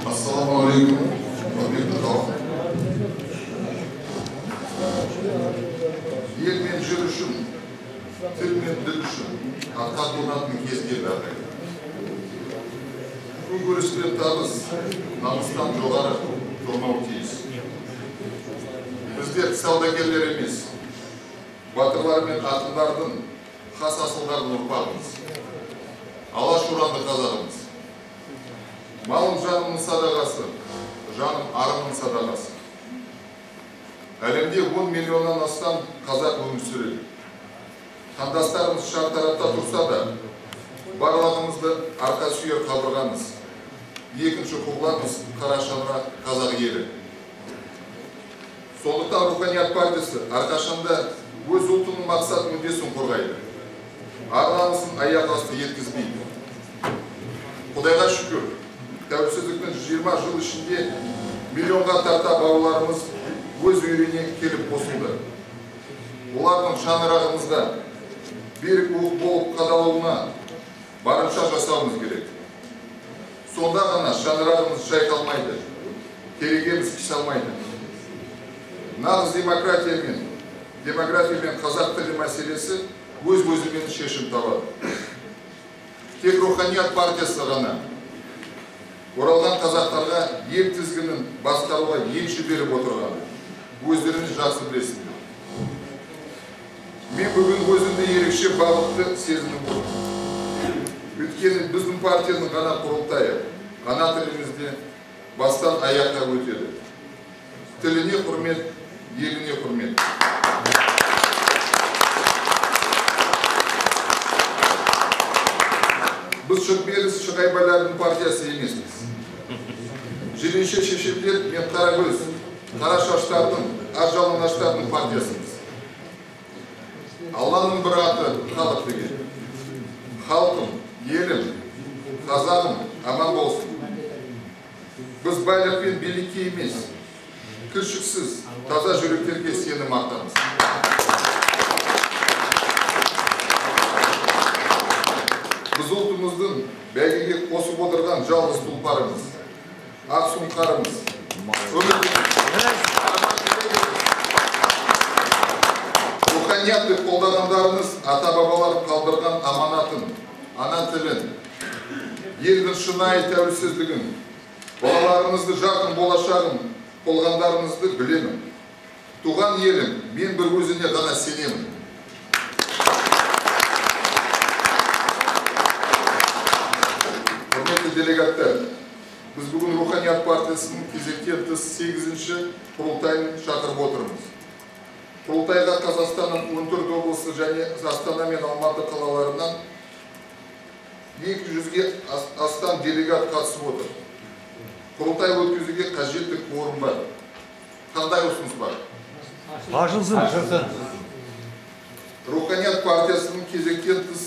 Ассалаумағалейкум, құрметті халық. Ел мен жер үшін, тіл мен діл үшін атқа қонатын кез келді ағайын. Күнкөріс пен табыс намыстан жоғары тұрмауы тиіс. Біздер саудагерлер емес, батырлар мен ақындардың, хас асылдардың ұрпағымыз. Алаш ұранды қазағымыз. Малым жанымның садағасы, жаным арымның садағасы. Әлемде 10 миллионнан астам қазақ өмір сүреді. Қандастарымыз шартарапта тұрса да, барлығымызды арқа сүйер қабырғамыз. Екінші құбыламыз қара шаңырақ қазақ елі. Сондықтан Руханият партиясы әрқашанда өз ұлтының мақсат мүддесін қорғайды. Ар-намысын аяқ асты еткізбейді. Құдайға шүкір, тәуелсіздіктің 20 жыл ішінде миллионға тарта бауырларымыз өз үйіріне келіп қосылды. Олардың шаңырағымызда берік болып қадалуына барынша жасауымыз керек. Сонда ғана шаңырағымыз шайқалмайды, керегеміз қисалмайды. Нағыз демография мен қазақ тілі мәселесі өз-өзімен шешім табады. Тек Руханият партиясы ғана оралған қазақтарға ел тізгінін басқаруға енші беріп отырған. Өздеріңіз жақсы білесіңдер. Мен бүгін өзімді ерекше бағытты сезініп отырмын. Өйткені біздің партияның ғана құрылтайы, ана тілімізде бастан аяққа өтеді. Тіліне құрмет, еліне құрмет. Біз шықберіс шығайбайлардың партиясы емеспіз. Жиренше шешелдер мен қарагөз, қара шаштардың, ажалынаштардың партиясымыз. Алланың бір аты халық деген. Халқым, елім, қазағым аман болсын. Біз байлық пен билікке емес, кіршіксіз, таза жүректерге сенім артамыз. Біз ұлтымыздың бәйгеге қосып отырған жалғыз тұлпарымыз, ақ сұңқарымыз. Руханиятты қолдағандарымыз ата-бабалар қалдырған аманатын, ана тілін, елдің шынайы тәуелсіздігін, балаларымызды жарқын болашағын қолғандарыңызды білемін. Туған елім, мен бір өзіне ғана сенемін. Құрметті делегаттар, біз бүгін Руханият партиясының кезектен тыс 8-ші құрылтайын шақырып отырмыз. Құрылтайға Қазақстанның 14 облысы және Астана мен Алматы қалаларынан 200-ге астам делегат қатысып отыр. Құрылтай өткізуге қажетті кворум бар. Қандай ұсыныс бар? Ашылсын. Руханият партиясының кезектен тыс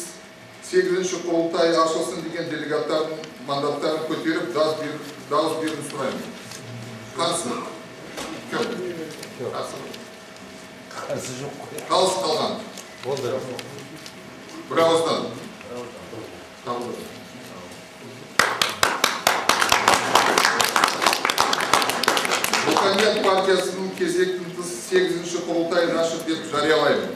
8-ші құрылтай ашылсын деген делегаттардың мандаттарын көтеріп дауыс беруін сұраймын. Қарсы? Кім? Қарсы жоқ. Қалыс қалған? Болды. Бір ауыздан? Қабылды. Руханият партиясының кезектен тыс 8-ші құрылтайын ашып деп жариялаймын.